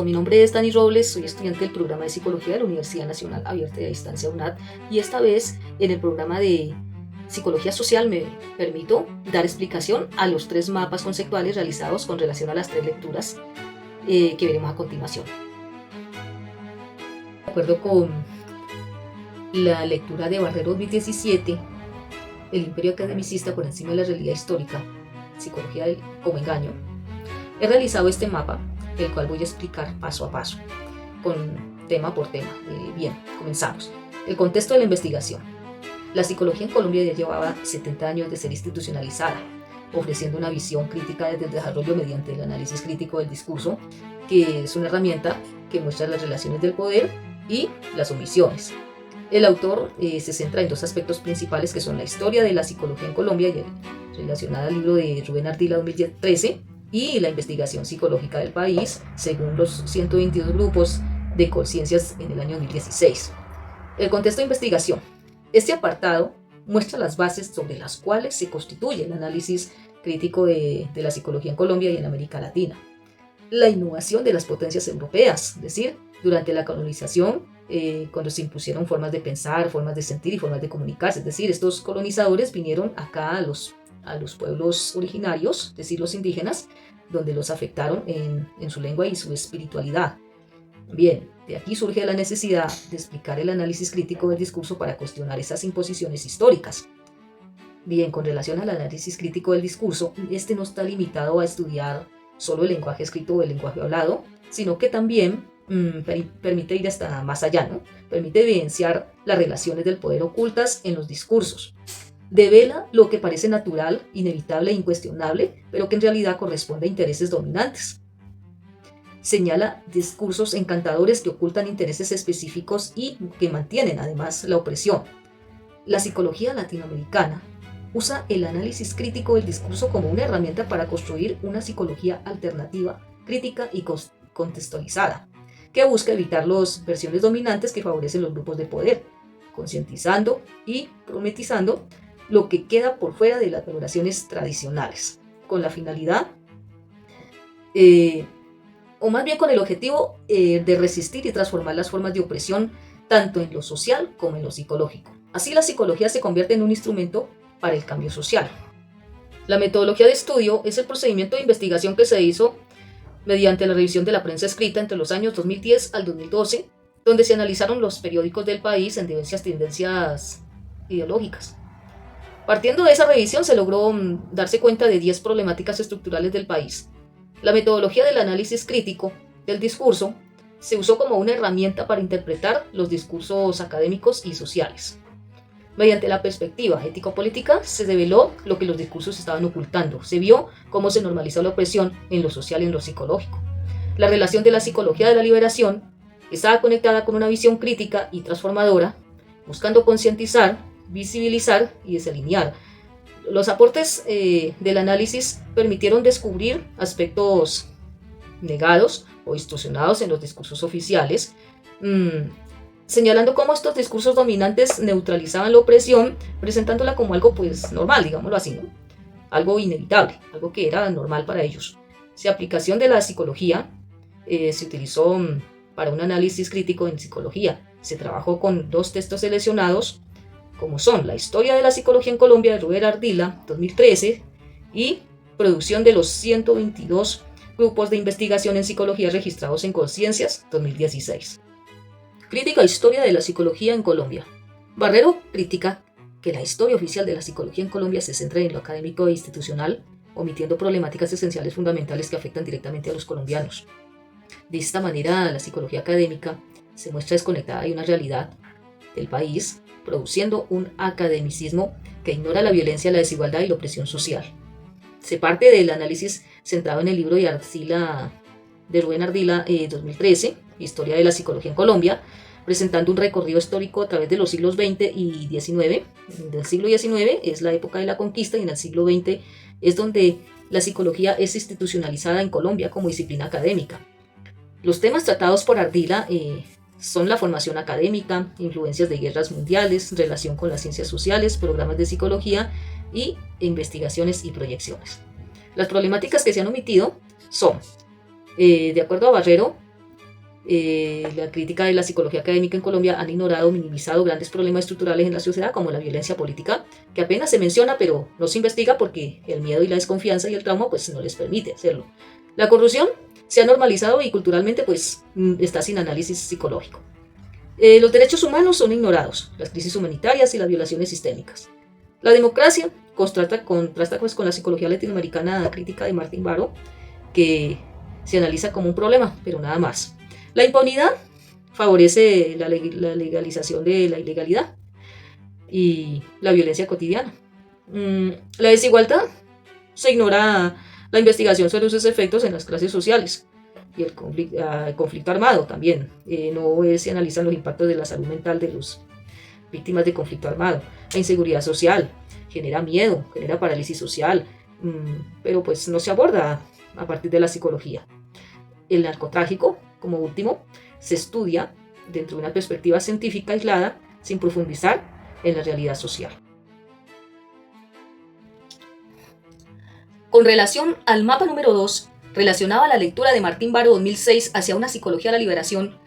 Mi nombre es Dani Robles, soy estudiante del programa de Psicología de la Universidad Nacional Abierta y a Distancia UNAD y esta vez en el programa de Psicología Social me permito dar explicación a los 3 mapas conceptuales realizados con relación a las 3 lecturas que veremos a continuación. De acuerdo con la lectura de Barrero 2017, El imperio academicista por encima de la realidad histórica, Psicología como engaño, he realizado este mapa, el cual voy a explicar paso a paso, con tema por tema. Bien, comenzamos. El contexto de la investigación. La psicología en Colombia ya llevaba 70 años de ser institucionalizada, ofreciendo una visión crítica desde el desarrollo mediante el análisis crítico del discurso, que es una herramienta que muestra las relaciones del poder y las omisiones. El autor se centra en 2 aspectos principales que son la historia de la psicología en Colombia y relacionada al libro de Rubén Ardila 2013 y la investigación psicológica del país según los 122 grupos de conciencias en el año 2016. El contexto de investigación. Este apartado muestra las bases sobre las cuales se constituye el análisis crítico de la psicología en Colombia y en América Latina. La innovación de las potencias europeas, es decir, durante la colonización, cuando se impusieron formas de pensar, formas de sentir y formas de comunicarse, es decir, estos colonizadores vinieron acá a los pueblos originarios, es decir, los indígenas, donde los afectaron en su lengua y su espiritualidad. Bien, de aquí surge la necesidad de explicar el análisis crítico del discurso para cuestionar esas imposiciones históricas. Bien, con relación al análisis crítico del discurso, este no está limitado a estudiar solo el lenguaje escrito o el lenguaje hablado, sino que también permite ir hasta más allá, ¿no? Permite evidenciar las relaciones del poder ocultas en los discursos. Devela lo que parece natural, inevitable e incuestionable, pero que en realidad corresponde a intereses dominantes. Señala discursos encantadores que ocultan intereses específicos y que mantienen además la opresión. La psicología latinoamericana usa el análisis crítico del discurso como una herramienta para construir una psicología alternativa, crítica y contextualizada, que busca evitar las versiones dominantes que favorecen los grupos de poder, concientizando y problematizando lo que queda por fuera de las valoraciones tradicionales, con la finalidad, o más bien con el objetivo de resistir y transformar las formas de opresión tanto en lo social como en lo psicológico. Así la psicología se convierte en un instrumento para el cambio social. La metodología de estudio es el procedimiento de investigación que se hizo mediante la revisión de la prensa escrita entre los años 2010 al 2012, donde se analizaron los periódicos del país en diversas tendencias ideológicas. Partiendo de esa revisión se logró darse cuenta de 10 problemáticas estructurales del país. La metodología del análisis crítico del discurso se usó como una herramienta para interpretar los discursos académicos y sociales. Mediante la perspectiva ético-política se develó lo que los discursos estaban ocultando. Se vio cómo se normalizó la opresión en lo social y en lo psicológico. La relación de la psicología de la liberación estaba conectada con una visión crítica y transformadora, buscando concientizar, visibilizar y desalinear. Los aportes del análisis permitieron descubrir aspectos negados o distorsionados en los discursos oficiales, señalando cómo estos discursos dominantes neutralizaban la opresión, presentándola como algo pues normal, digámoslo así, ¿no? Algo inevitable, algo que era normal para ellos. La aplicación de la psicología se utilizó para un análisis crítico en psicología. Se trabajó con 2 textos seleccionados, como son La historia de la psicología en Colombia de Rubén Ardila, 2013, y Producción de los 122 grupos de investigación en psicología registrados en Conciencias, 2016. Crítica Historia de la psicología en Colombia. Barrero critica que la historia oficial de la psicología en Colombia se centra en lo académico e institucional, omitiendo problemáticas esenciales fundamentales que afectan directamente a los colombianos. De esta manera, la psicología académica se muestra desconectada de una realidad del país, produciendo un academicismo que ignora la violencia, la desigualdad y la opresión social. Se parte del análisis centrado en el libro de Rubén Ardila 2013, Historia de la psicología en Colombia, presentando un recorrido histórico a través de los siglos XX y XIX. Del siglo XIX es la época de la conquista y en el siglo XX es donde la psicología es institucionalizada en Colombia como disciplina académica. Los temas tratados por Ardila son la formación académica, influencias de guerras mundiales, relación con las ciencias sociales, programas de psicología y investigaciones y proyecciones. Las problemáticas que se han omitido son, de acuerdo a Barrero, La crítica de la psicología académica en Colombia han ignorado o minimizado grandes problemas estructurales en la sociedad, como la violencia política, que apenas se menciona, pero no se investiga porque el miedo y la desconfianza y el trauma pues no les permite hacerlo. La corrupción se ha normalizado y culturalmente pues está sin análisis psicológico. Los derechos humanos son ignorados, las crisis humanitarias y las violaciones sistémicas. La democracia contrasta pues, con la psicología latinoamericana crítica de Martín Baró, que se analiza como un problema, pero nada más. La impunidad favorece la legalización de la ilegalidad y la violencia cotidiana. La desigualdad se ignora la investigación sobre sus efectos en las clases sociales y el conflicto armado también. No se analizan los impactos de la salud mental de las víctimas de conflicto armado. La inseguridad social genera miedo, genera parálisis social, pero pues no se aborda a partir de la psicología. El narcotráfico, como último, se estudia dentro de una perspectiva científica aislada, sin profundizar en la realidad social. Con relación al mapa número 2, relacionado a la lectura de Martín Baró 2006 hacia una psicología de la liberación,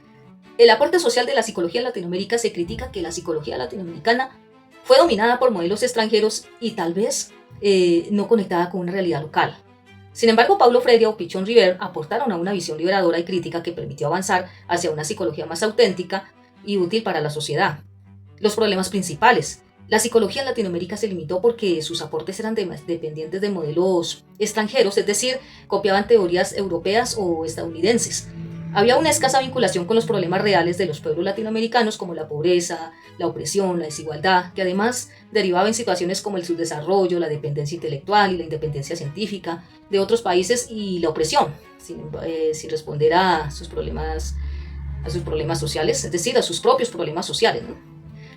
el aporte social de la psicología en Latinoamérica se critica que la psicología latinoamericana fue dominada por modelos extranjeros y tal vez no conectada con una realidad local. Sin embargo, Paulo Freire o Pichon River aportaron a una visión liberadora y crítica que permitió avanzar hacia una psicología más auténtica y útil para la sociedad. Los problemas principales. La psicología en Latinoamérica se limitó porque sus aportes eran dependientes de modelos extranjeros, es decir, copiaban teorías europeas o estadounidenses. Había una escasa vinculación con los problemas reales de los pueblos latinoamericanos como la pobreza, la opresión, la desigualdad, que además derivaba en situaciones como el subdesarrollo, la dependencia intelectual y la independencia científica de otros países y la opresión, sin responder a sus problemas sociales, es decir, a sus propios problemas sociales, ¿no?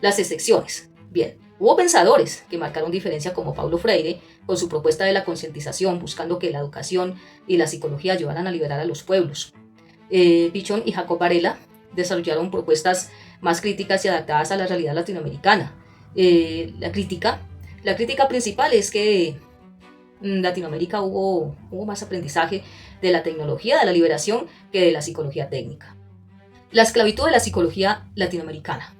Las excepciones. Bien, hubo pensadores que marcaron diferencia como Paulo Freire con su propuesta de la concientización, buscando que la educación y la psicología ayudaran a liberar a los pueblos. Pichon y Jacob Varela desarrollaron propuestas más críticas y adaptadas a la realidad latinoamericana. La crítica principal es que en Latinoamérica hubo más aprendizaje de la tecnología de la liberación que de la psicología técnica. La esclavitud de la psicología latinoamericana.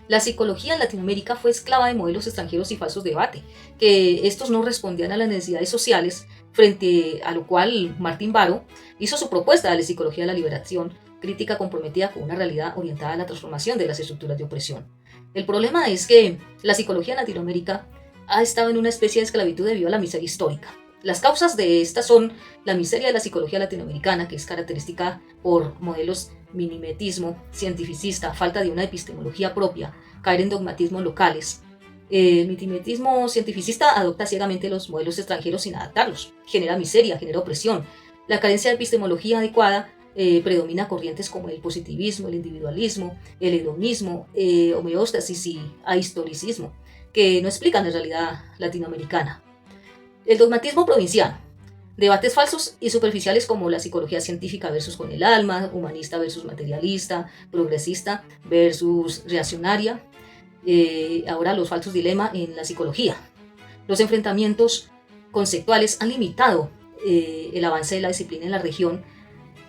La psicología en Latinoamérica fue esclava de modelos extranjeros y falsos debates, que estos no respondían a las necesidades sociales, frente a lo cual Martín Baró hizo su propuesta de la psicología de la liberación, crítica comprometida con una realidad orientada a la transformación de las estructuras de opresión. El problema es que la psicología en Latinoamérica ha estado en una especie de esclavitud debido a la miseria histórica. Las causas de esta son la miseria de la psicología latinoamericana, que es característica por modelos minimetismo, cientificista, falta de una epistemología propia, caer en dogmatismos locales. El minimetismo cientificista adopta ciegamente los modelos extranjeros sin adaptarlos, genera miseria, genera opresión. La carencia de epistemología adecuada predomina corrientes como el positivismo, el individualismo, el hedonismo, homeostasis y ahistoricismo, que no explican la realidad latinoamericana. El dogmatismo provinciano. Debates falsos y superficiales como la psicología científica versus con el alma, humanista versus materialista, progresista versus reaccionaria. Ahora los falsos dilemas en la psicología. Los enfrentamientos conceptuales han limitado el avance de la disciplina en la región,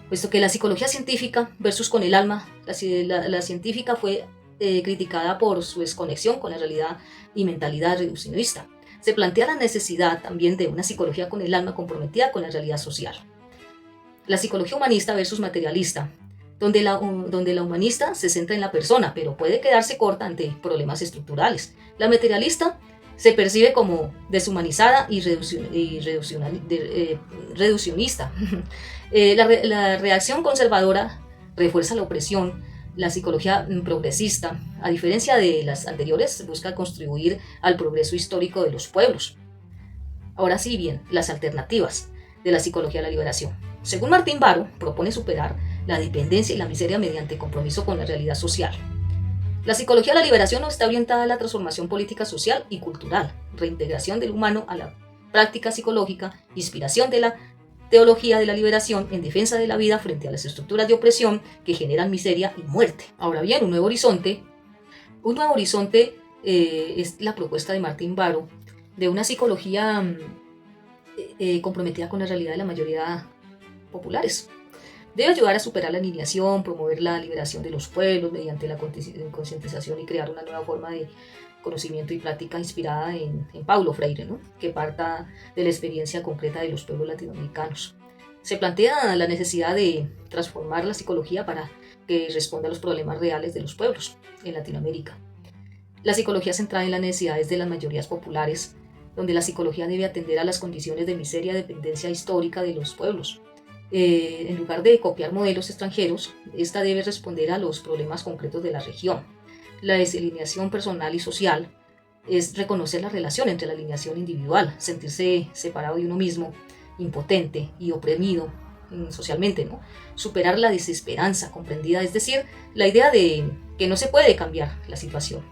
puesto que la psicología científica versus con el alma, la científica fue criticada por su desconexión con la realidad y mentalidad reduccionista. Se plantea la necesidad también de una psicología con el alma comprometida con la realidad social. La psicología humanista versus materialista, donde la humanista se centra en la persona, pero puede quedarse corta ante problemas estructurales. La materialista se percibe como deshumanizada y reduccionista. La reacción conservadora refuerza la opresión. La psicología progresista, a diferencia de las anteriores, busca contribuir al progreso histórico de los pueblos. Ahora sí, bien, las alternativas de la psicología de la liberación. Según Martín Baró, propone superar la dependencia y la miseria mediante compromiso con la realidad social. La psicología de la liberación no está orientada a la transformación política, social y cultural, reintegración del humano a la práctica psicológica, inspiración de la teología de la liberación en defensa de la vida frente a las estructuras de opresión que generan miseria y muerte. Ahora bien, un nuevo horizonte es la propuesta de Martín Baró de una psicología comprometida con la realidad de la mayoría populares. Debe ayudar a superar la alineación, promover la liberación de los pueblos mediante la concientización y crear una nueva forma de conocimiento y práctica inspirada en Paulo Freire, ¿no? Que parta de la experiencia concreta de los pueblos latinoamericanos. Se plantea la necesidad de transformar la psicología para que responda a los problemas reales de los pueblos en Latinoamérica. La psicología centrada en las necesidades de las mayorías populares, donde la psicología debe atender a las condiciones de miseria y dependencia histórica de los pueblos. En lugar de copiar modelos extranjeros, esta debe responder a los problemas concretos de la región. La desalineación personal y social es reconocer la relación entre la alineación individual, sentirse separado de uno mismo, impotente y oprimido socialmente, ¿no? Superar la desesperanza comprendida, es decir, la idea de que no se puede cambiar la situación.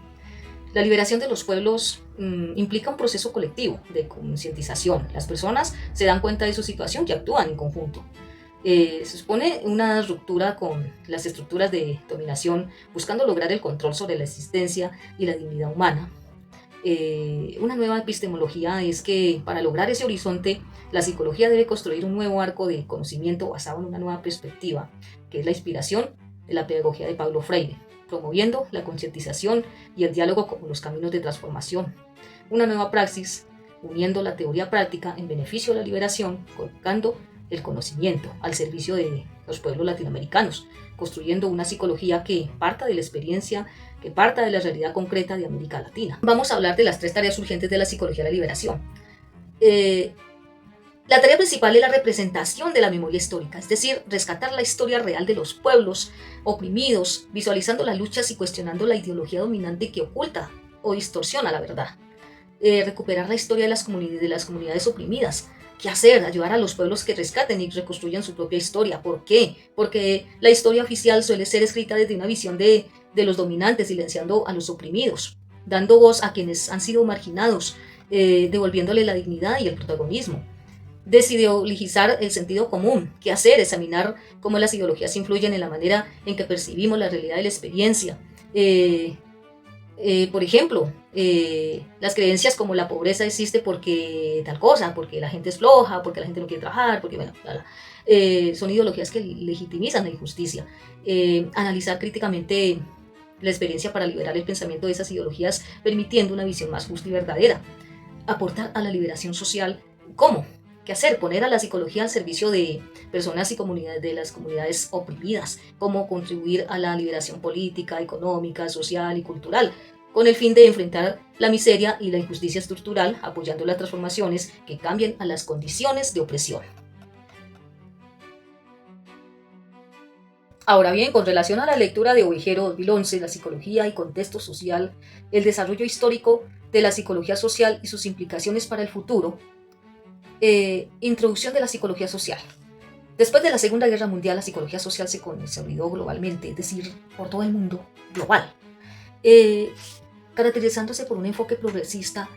La liberación de los pueblos implica un proceso colectivo de concientización. Las personas se dan cuenta de su situación y actúan en conjunto. Se supone una ruptura con las estructuras de dominación, buscando lograr el control sobre la existencia y la dignidad humana. Una nueva epistemología es que para lograr ese horizonte, la psicología debe construir un nuevo arco de conocimiento basado en una nueva perspectiva, que es la inspiración de la pedagogía de Paulo Freire, promoviendo la concientización y el diálogo como los caminos de transformación. Una nueva praxis, uniendo la teoría práctica en beneficio de la liberación, colocando el conocimiento al servicio de los pueblos latinoamericanos, construyendo una psicología que parta de la experiencia, que parta de la realidad concreta de América Latina. Vamos a hablar de las 3 tareas urgentes de la psicología de la liberación. La tarea principal es la representación de la memoria histórica, es decir, rescatar la historia real de los pueblos oprimidos, visualizando las luchas y cuestionando la ideología dominante que oculta o distorsiona la verdad. Recuperar la historia de las comunidades oprimidas. ¿Qué hacer? Ayudar a los pueblos que rescaten y reconstruyan su propia historia. ¿Por qué? Porque la historia oficial suele ser escrita desde una visión de los dominantes, silenciando a los oprimidos, dando voz a quienes han sido marginados, devolviéndole la dignidad y el protagonismo. Desideologizar el sentido común. ¿Qué hacer? Examinar cómo las ideologías influyen en la manera en que percibimos la realidad de la experiencia. Por ejemplo, las creencias como la pobreza existe porque tal cosa, porque la gente es floja, porque la gente no quiere trabajar, porque bueno, son ideologías que legitimizan la injusticia. Analizar críticamente la experiencia para liberar el pensamiento de esas ideologías, permitiendo una visión más justa y verdadera. Aportar a la liberación social. ¿Cómo? ¿Qué hacer? Poner a la psicología al servicio de personas y comunidades, de las comunidades oprimidas. ¿Cómo contribuir a la liberación política, económica, social y cultural? Con el fin de enfrentar la miseria y la injusticia estructural, apoyando las transformaciones que cambien a las condiciones de opresión. Ahora bien, con relación a la lectura de Ovejero 2011, la psicología y contexto social, el desarrollo histórico de la psicología social y sus implicaciones para el futuro. Introducción de la psicología social. Después de la Segunda Guerra Mundial, la psicología social se consolidó globalmente, es decir, por todo el mundo, global, caracterizándose por un enfoque progresista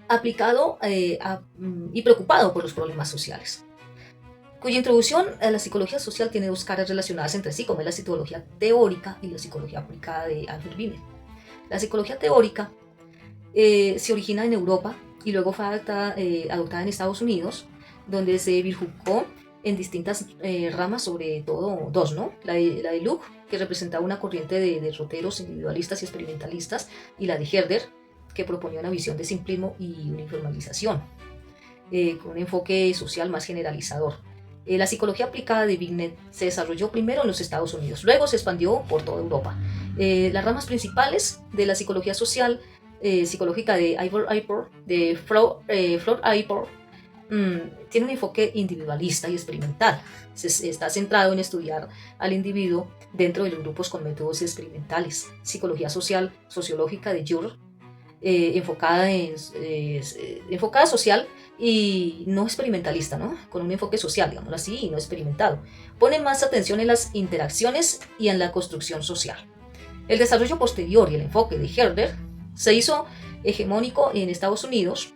aplicado y preocupado por los problemas sociales, cuya introducción a la psicología social tiene 2 caras relacionadas entre sí, como es la psicología teórica y la psicología aplicada de Albert Wiener. La psicología teórica se origina en Europa y luego fue adoptada en Estados Unidos, donde se bifurcó en distintas ramas, sobre todo 2, ¿no? La de Luck, que representaba una corriente de derroteros individualistas y experimentalistas, y la de Herder, que proponía una visión de simplismo y uniformización, con un enfoque social más generalizador. La psicología aplicada de Binet se desarrolló primero en los Estados Unidos, luego se expandió por toda Europa. Las ramas principales de la psicología social psicológica de Freud tiene un enfoque individualista y experimental. Está centrado en estudiar al individuo dentro de los grupos con métodos experimentales. Psicología social, sociológica de Jung, enfocada social y no experimentalista, ¿no? Con un enfoque social, digámoslo así, y no experimentado. Pone más atención en las interacciones y en la construcción social. El desarrollo posterior y el enfoque de Herder se hizo hegemónico en Estados Unidos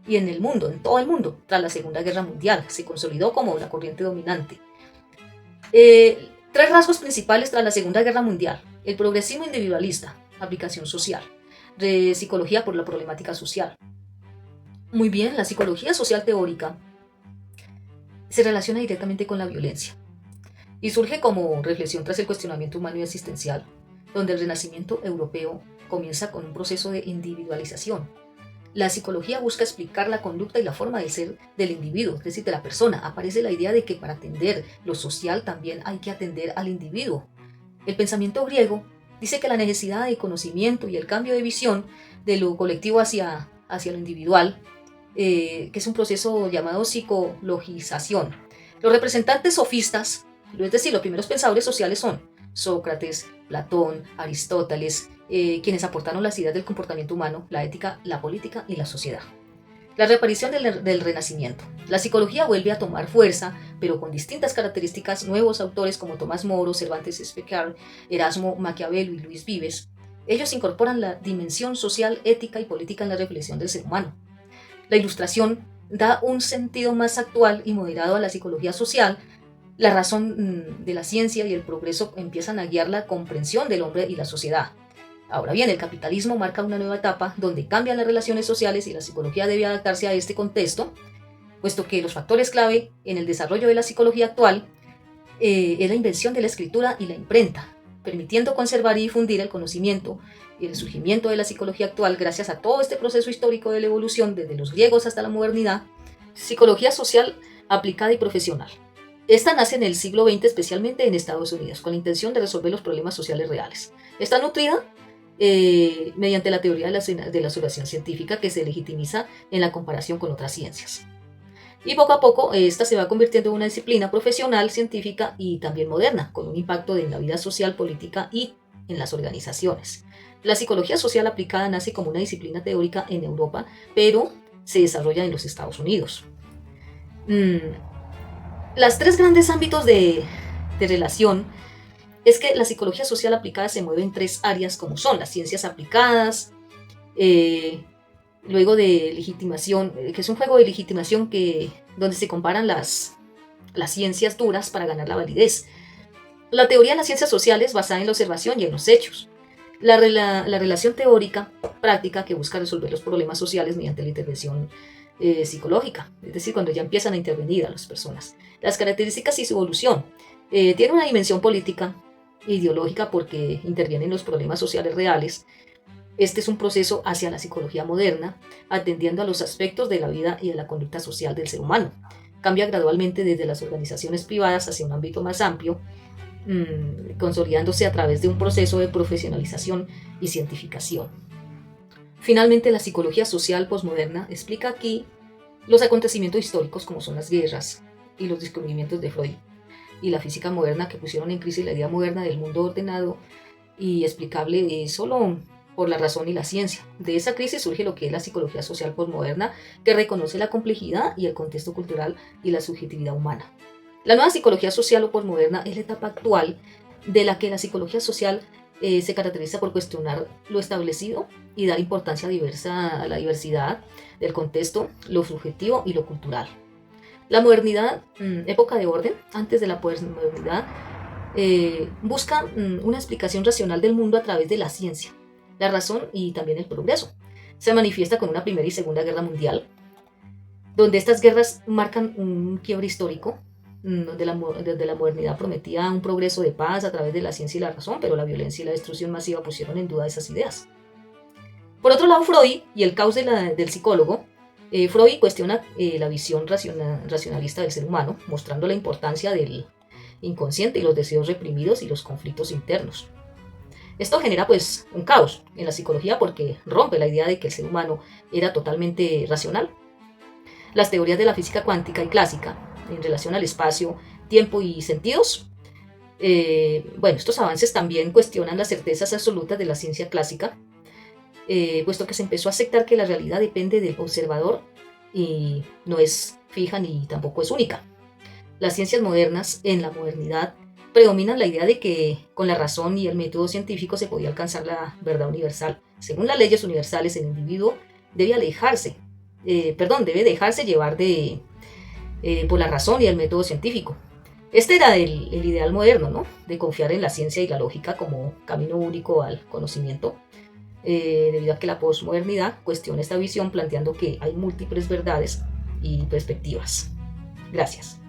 y en el mundo, en todo el mundo, tras la Segunda Guerra Mundial. Se consolidó como la corriente dominante. 3 rasgos principales tras la Segunda Guerra Mundial: el progresismo individualista, aplicación social, psicología por la problemática social. Muy bien, la psicología social teórica se relaciona directamente con la violencia. y surge como reflexión tras el cuestionamiento humano y existencial, donde el renacimiento europeo comienza con un proceso de individualización. La psicología busca explicar la conducta y la forma de ser del individuo, es decir, de la persona. Aparece la idea de que para atender lo social también hay que atender al individuo. El pensamiento griego dice que la necesidad de conocimiento y el cambio de visión de lo colectivo hacia lo individual, que es un proceso llamado psicologización. Los representantes sofistas, es decir, los primeros pensadores sociales son Sócrates, Platón, Aristóteles, quienes aportaron las ideas del comportamiento humano, la ética, la política y la sociedad. La reaparición del Renacimiento. La psicología vuelve a tomar fuerza, pero con distintas características. Nuevos autores como Tomás Moro, Cervantes Especar, Erasmo, Maquiavelo y Luis Vives. Ellos incorporan la dimensión social, ética y política en la reflexión del ser humano. La Ilustración da un sentido más actual y moderado a la psicología social. La razón de la ciencia y el progreso empiezan a guiar la comprensión del hombre y la sociedad. Ahora bien, el capitalismo marca una nueva etapa donde cambian las relaciones sociales y la psicología debe adaptarse a este contexto, puesto que los factores clave en el desarrollo de la psicología actual es la invención de la escritura y la imprenta, permitiendo conservar y difundir el conocimiento y el surgimiento de la psicología actual gracias a todo este proceso histórico de la evolución desde los griegos hasta la modernidad. Psicología social aplicada y profesional. Esta nace en el siglo XX, especialmente en Estados Unidos, con la intención de resolver los problemas sociales reales. Está nutrida mediante la teoría de la observación científica, que se legitimiza en la comparación con otras ciencias. Y poco a poco esta se va convirtiendo en una disciplina profesional, científica y también moderna, con un impacto en la vida social, política y en las organizaciones. La psicología social aplicada nace como una disciplina teórica en Europa, pero se desarrolla en los Estados Unidos. Las tres grandes ámbitos de relación es que la psicología social aplicada se mueve en tres áreas, como son las ciencias aplicadas, luego de legitimación, que es un juego de legitimación donde se comparan las ciencias duras para ganar la validez. La teoría de las ciencias sociales basada en la observación y en los hechos. La relación teórica práctica que busca resolver los problemas sociales mediante la intervención psicológica, es decir, cuando ya empiezan a intervenir a las personas. Las características y su evolución. Tiene una dimensión política, ideológica, porque intervienen los problemas sociales reales. Este es un proceso hacia la psicología moderna, atendiendo a los aspectos de la vida y de la conducta social del ser humano. Cambia gradualmente desde las organizaciones privadas hacia un ámbito más amplio, consolidándose a través de un proceso de profesionalización y cientificación. Finalmente, la psicología social posmoderna explica aquí los acontecimientos históricos como son las guerras y los descubrimientos de Freud y la física moderna, que pusieron en crisis la idea moderna del mundo ordenado y explicable solo por la razón y la ciencia. De esa crisis surge lo que es la psicología social posmoderna, que reconoce la complejidad y el contexto cultural y la subjetividad humana. La nueva psicología social o posmoderna es la etapa actual de la que la psicología social se caracteriza por cuestionar lo establecido y dar importancia a la diversidad del contexto, lo subjetivo y lo cultural. La modernidad, época de orden, antes de la posmodernidad, busca una explicación racional del mundo a través de la ciencia, la razón y también el progreso. Se manifiesta con una Primera y Segunda Guerra Mundial, donde estas guerras marcan un quiebre histórico, donde la modernidad prometía un progreso de paz a través de la ciencia y la razón, pero la violencia y la destrucción masiva pusieron en duda esas ideas. Por otro lado, Freud y el caos del psicólogo. Freud cuestiona la visión racionalista del ser humano, mostrando la importancia del inconsciente y los deseos reprimidos y los conflictos internos. Esto genera pues un caos en la psicología porque rompe la idea de que el ser humano era totalmente racional. Las teorías de la física cuántica y clásica en relación al espacio, tiempo y sentidos, estos avances también cuestionan las certezas absolutas de la ciencia clásica, puesto que se empezó a aceptar que la realidad depende del observador y no es fija ni tampoco es única. Las ciencias modernas, en la modernidad, predominan la idea de que con la razón y el método científico se podía alcanzar la verdad universal. Según las leyes universales, el individuo debe dejarse llevar por la razón y el método científico. Este era el ideal moderno, ¿no? De confiar en la ciencia y la lógica como camino único al conocimiento, debido a que la posmodernidad cuestiona esta visión planteando que hay múltiples verdades y perspectivas. Gracias.